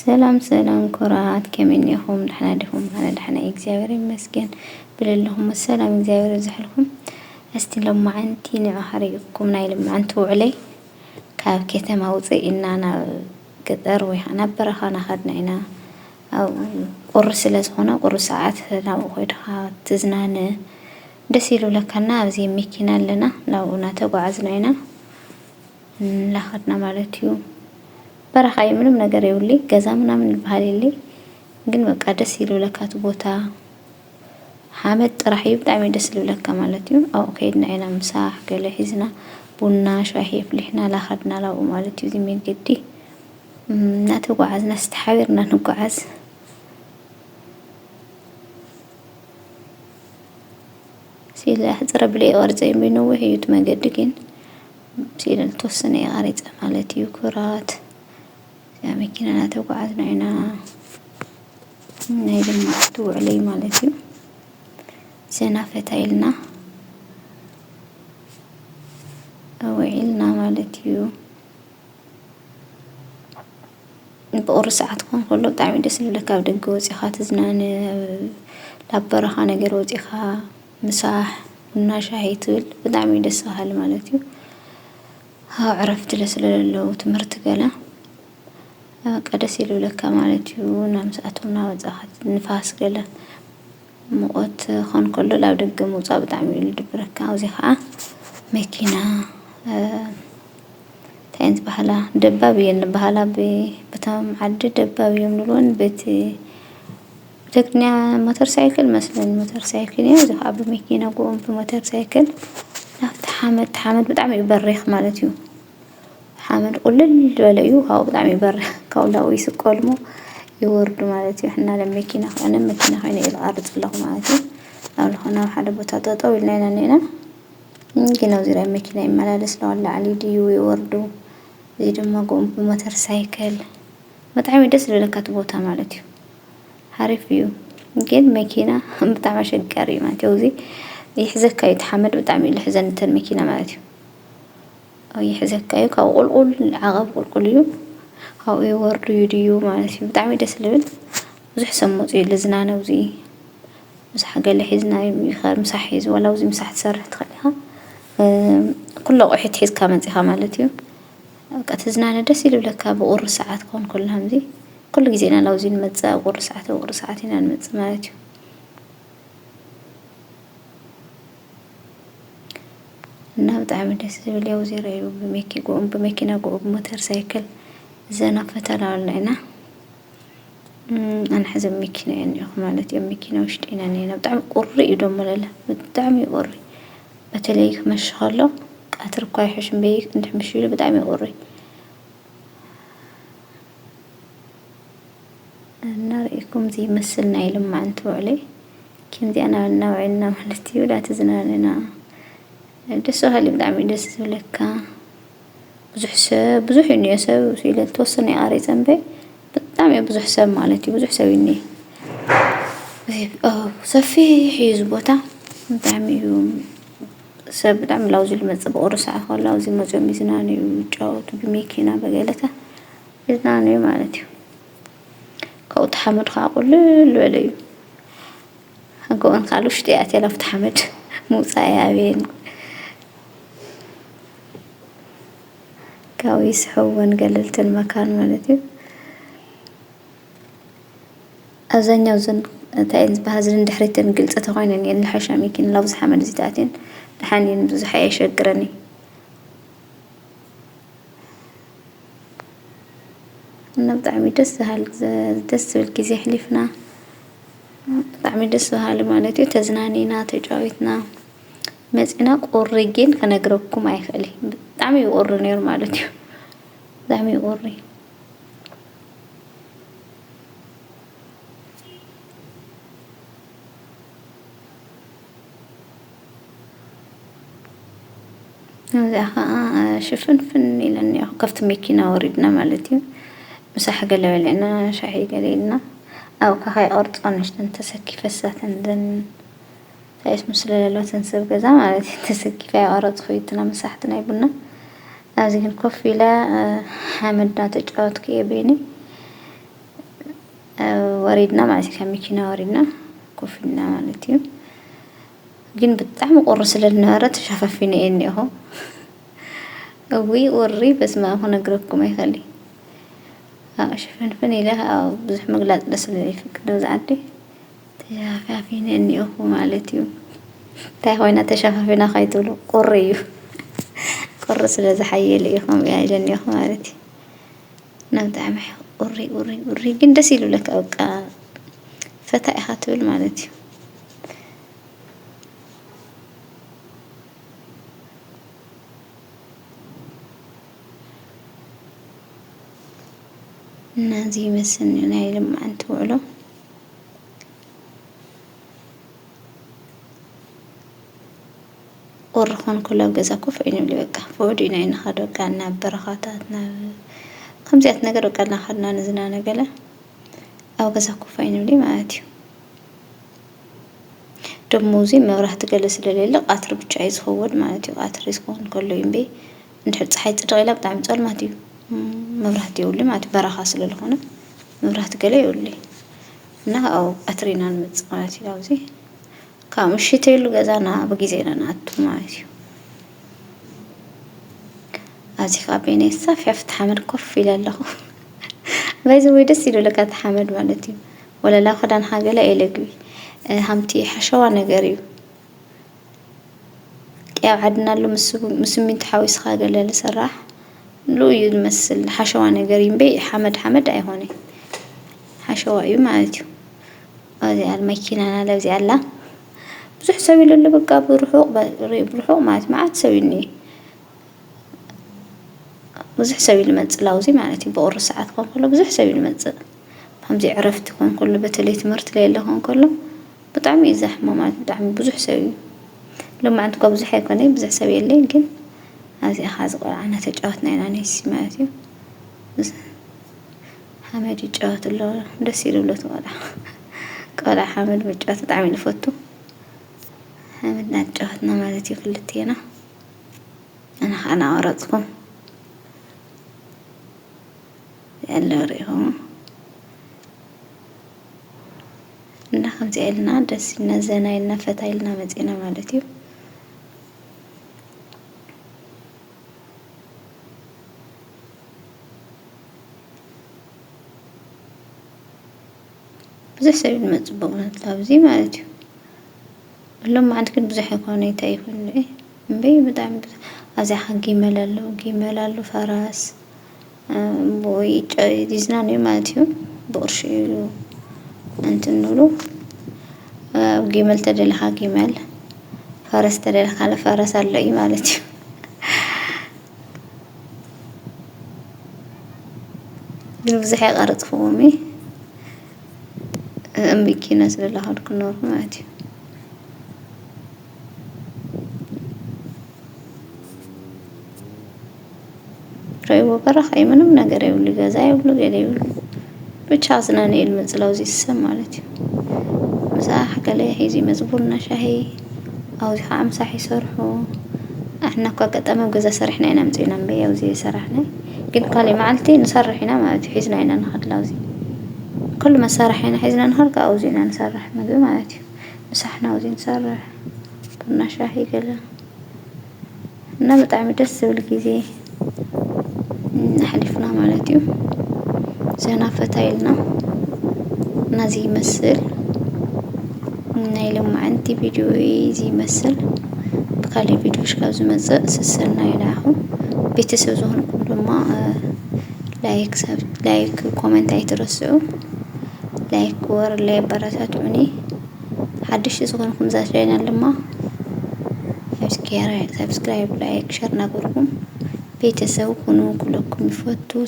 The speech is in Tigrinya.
ሰላም ሰላም ኩራት ከመንያኹም ድሕና ዲኹም ኣነ ድሕና እግዚአብሔር ይመስገን ብለለኹም ሰላም እግዚአብሔር ይዝሕልኩም እስቲ ሎማዓንቲ ንዕኸሪኩም ናይ ልማዓንቲ ውዕለይ ካብ ከተማ ውፅኢና ናብ ገጠር ወይ ናብ በረኻ ናኸድና ኢና ኣብ ቁሪ ስለ ዝኾነ ቁሪ ሰዓት ናብኡ ኾይድኻ ትዝናነ ደስ ይብለካና ኣብዚ መኪና ኣለና ናብኡ እናተጓዓዝና ኢና እናኸድና ማለት እዩ በረኻ ምንም ነገር የብሉይ ገዛ ምናምን ልበሃል የለይ ግን በቃ ደስ ይብለካ እቲ ቦታ ሓመድ ጥራሕ እዩ ብጣዕሚ ደስ ይብለካ ማለት እዩ ኣብኡ ከይድና ኢና ምሳሕ ገለ ሒዝና ቡና ሻሂ ኣፍሊሕና እናኸድና ናብኡ ማለት እዩ እዚ መንገዲ እናተጓዓዝና ዝተሓቢርና ንጓዓዝ ሲላ ሕፅረ ብለይ ቅርፂ የሚነውሕ እዩ እቲ መንገዲ ግን ሲላ ልተወሰነ የቐሪፀ ማለት እዩ ኩራት ያ መኪና እናተጓዓዝና ኢና ናይ ልምዓንቲ ውዕለይ ማለት እዩ ዘና ፈታ ኢልና ውዒልና ማለት እዩ ብቁሪ ሰዓት ክኾን ከሎ ብጣዕሚ ደስ ዝብለካ ኣብ ደገ ወፂኻ ትዝናነ ናብ በረኻ ነገር ወፂኻ ምሳሕ ቡና ሻሂ ትብል ብጣዕሚ ደስ በሃሊ ማለት እዩ ኣብ ዕረፍቲ ስለዘለዉ ትምህርቲ ገለ በቃ ደስ ይብለካ ማለት እዩ ናብ ሰዓቱ እናወፃኻ ንፋስ ገለ ሙቐት ክኾን ከሎ ናብ ደገ ምውፃእ ብጣዕሚ እዩ ዝድብረካ ኣብዚ ከዓ መኪና እንታይ ዝበሃላ ደባብ እየን ዝበሃላ በቶም ዓዲ ደባብ እዮም ንብሎን በቲ ብትግርኛ ሞተር ሳይክል መስለኒ ሞተር ሳይክል እዩ እዚ ከዓ ብመኪና ጎኦም ብሞተር ሳይክል ናብቲ ሓመድ ብጣዕሚ እዩ በሪኽ ማለት እዩ ሓመድ ቁልል ዝበለ እዩ ካብኡ ብጣዕሚ እዩ በሪኽ ካብኡ ናብኡ ይስቀሉ ይወርዱ ማለት እዩ ሕና ለመኪና ኮነ መኪና ኮይነ ኢሉ ኣርፅ ኣለኹ ማለት እዩ ኣብ ዝኾነ ኣብ ሓደ ቦታ ጠጠው ኢልና ኢና ነና ግን ኣብዚ ራይ መኪና ይመላለስ ላው ላዕሊ ድዩ ይወርዱ እዚ ድማ ጎኦም ብሞተር ሳይክል ብጣዕሚ ደስ ዝብለካ እቲ ቦታ ማለት እዩ ሓሪፍ እዩ ግን መኪና ብጣዕሚ ኣሸጋሪ እዩ ማለት እዩ እዚ ይሕዘካ እዩ እቲ ሓመድ ብጣዕሚ እዩ ዝሕዘን እተን መኪና ማለት እዩ ኣብ ይሕዘካ እዩ ካብ ቁልቁል ዓቐብ ቁልቁል እዩ ካብኡ ይወርዱ ድዩ ማለት እዩ ብጣዕሚ ደስ ዝብል ብዙሕ ሰብ መፅኡ እዩ ዝዝናነ ኣብዚ ምሳሕ ገለ ሒዝና ይኸር ምሳሕ ሒዙ ዋላ ኣብዚ ምሳሕ ትሰርሕ ትኽእል ኢኻ ኩሉ ኣቑሑት ሒዝካ መፂኻ ማለት እዩ በቃ ትዝናነ ደስ ይብለካ ብቁሪ ሰዓት ክኾን ከሎ ከምዚ ኩሉ ግዜ ኢና ናብዚ ንመፅእ ኣብ ቁሪ ሰዓት ኢና ንመፅእ ማለት እዩ እና ብጣዕሚ ደስ ዝብል እዩ ኣብዚ ርአዩ ብመኪና ጎኡ ብሞተር ሳይክል ዘና ፈታ እናበልና ኢና ኣነ ሕዚ መኪና እየ እኒአኹ ማለት እዩ መኪና ውሽጢ ኢና እኒአና ብጣዕሚ ቁሪ እዩ ደሞ ለለ ብጣዕሚ እዩ ቁሪ በተለይ ክመሽህ ከሎ ቀትር እኳ ይሕሽን በይ እንትሕምሽ ኢሉ ብጣዕሚ እዩ ቁሪ እና ርኢኩም እዚ ይመስል ናይ ልማዓንቲ ውዕለይ ከምዚ ኣናበልና ውዒልና ማለት እዩ ላ ተዝናነና ደስ በሃሊ ብጣዕሚ ደስ ዝብለካ ብዙሕ እዩ እኒአ ሰብ ሲለ ተወሰነ የቐሪፀ እምበይ ብጣዕሚ ብዙሕ ሰብ ማለት እዩ ብዙሕ ሰብ እዩ እኒአ ሰፊሕ እዩ እዚ ቦታ ብጣዕሚ እዩ ሰብ ብጣዕሚ ላውዚ ልመፅእ ብቁሪ ሰዓት ከሎ ኣብዚ መፅኦም ይዝናነዩ ይጫወቱ ብመኪና በገለተ ይዝናነዩ ማለት እዩ ካብኡ እቲ ሓመድ ከዓ ቁልል ዝበለ እዩ ከምኡውን ከዓ ውሽጢ ኣትያ ናብቲ ሓመድ ምውፃእ ኣበየን ካብኡ ይስሕቡን ገለልተን መካን ማለት እዩ ኣብዛኛው እዘን እንታይ ዝበሃል እዘን ድሕሪተን ግልፂ ተኾይነን እየን ዝሓሻ መኪና ናብዚ ሓመድ እዚ ተኣትየን ድሓን እየን ብዙሕ ኣየሸግረኒ እና ብጣዕሚ ደስ ዝብል ግዜ ኣሕሊፍና ብጣዕሚ ደስ በሃሊ ማለት እዩ ተዝናኒና ተጫዊትና መፂና ቁሪ ግን ከነግረኩም ኣይኽእል ብጣዕሚ እዩ ቁሪ ነይሩ ማለት እዩ ብጣዕሚ እዩ ቁሪ እዚኣ ከዓ ሽፍንፍን ኢለኒ ካብቲ መኪና ወሪድና ማለት እዩ ምሳሕ ገለ በሊዕና ሻሂ ገለ ኢልና ኣብኡ ከዓ ከይቐርፆ ንእሽተን ተሰኪፈሳተን ዘን ታይስ ምስለ ዘለዎተን ሰብ ገዛ ማለት እዩ ተሰኪፋ ይቐረፅኩ እዩትና መሳሕቲ ናይ ቡና أزين كوفي لا حمدنا تجاوت كي بيني وريدنا مع كميكينا وريدنا كوفينا مالتيو جن بتعم قرص للنار تشاففيني إني أهو وري بس ما هو نقربكم ما يخلي شوفن فني لها بزح مقلات بس اللي فكرة زعلتي تشاففيني إني أهو مالتيو تاهوينا تشاففينا خيطولو قريو قرص لزحيي ليهم يا جني أهو مالتي نبدأ محي أوري جن دسيلو لك أوكا فتاة هاتول مالتي نازي مسني ناي لما أنت وعلو ورخون كله بجزاكو فإني اللي بقى فودينا إن خدو كنا برخاتنا خمسة نجر وكنا خدنا نزنا نجلا أو جزاكو فإني اللي ما أتيو دموزي ما راح تجلس الليل قطر بتشعيز خود ما أتيو قطر يسكون كله ينبي نحط حيط تغيلا بتعمل صار ما أتيو ما راح تقول لي ما أتي برخاص للهنا ما راح تقول يقول لي إنها أو أترينا المتصقات لوزي كام الشتاء اللي جزانا بجزينا ناتو ما أتيو أزيك أبيني الصف يفتح حمد كوفي لله بايزو يدس يلو لك حمد مالتي ولا لا خدان حاجة لا إلقي همتي حشوة نجاريو يا عدنا له مسمين تحاويس خاجة لا سراح لو يمثل حشوة نجارين بي حمد أي هوني حشوة يوم عاديو هذه الماكينة أنا لو زي الله بزح سوي له اللي بقى بروحوق ما عاد سويني بزح سوي المنزل لوزي معناتي بقر ساعات كون كله بزح سوي المنزل همزي عرفت كون كله بتلي تمرت ليلة هون كله بطعمي زحمة ما بطعمي بزح سوي لما عندك بزح يكوني بزح سوي اللي يمكن هذه أخاز أنا تجاوتنا أنا نسي معناتي حمد يجاوت الله دسيل ولا تقولع قال حمد مجاوت طعمي الفوتو حمد نجاوتنا معناتي كلتينا أنا أورطكم يلا ريهم نحن زعلنا دسنا زنايلنا فتايلنا مزينا مالتيو بزح سوي المزبوط لابزي مالتيو لما عندك بزح يكوني تايفون ليه مبي بدعم أزي حقي ملالو فراس بوي ديزناني مالتيو بورشيلو أنت نقوله جمل تدلها جمل فرس تدلها على فرس على مالتي بنفزح أرض فومي أمي كناس لله هاد كنور مالتي رأيو برا خاي منهم نجار يقولي جزاي يقولي جدي يقولي بتشازنا نيل مزلوزي السم مالتي مساح قالي هيزي مزبورنا شهي أو زي خام صحي صرحو إحنا كقدام وجزا سرحنا هنا مزينا بيا وزي سرحنا قل قالي معلتي نسرح هنا ما تحيزنا هنا نخد لوزي كل ما سرح هنا حيزنا نهرق أو زينا نسرح ما مالتي مسحنا وزي نسرح برنا شهي كلا نبت عم دس والجزي نحلفنا مالتيو زينا فتايلنا نازي يمثل نايلو ما عندي فيديو زي يمثل بقالي فيديوش كازو مزق سسرنا يلاحو بيتسوزون كل ما لايك كومنت ايترسعو لايك ور لي براتاتوني حدش يسوغنكم زاشينا لما سبسكرايب لايك شير نقولكم بيتسو كنو كلكم يفوتو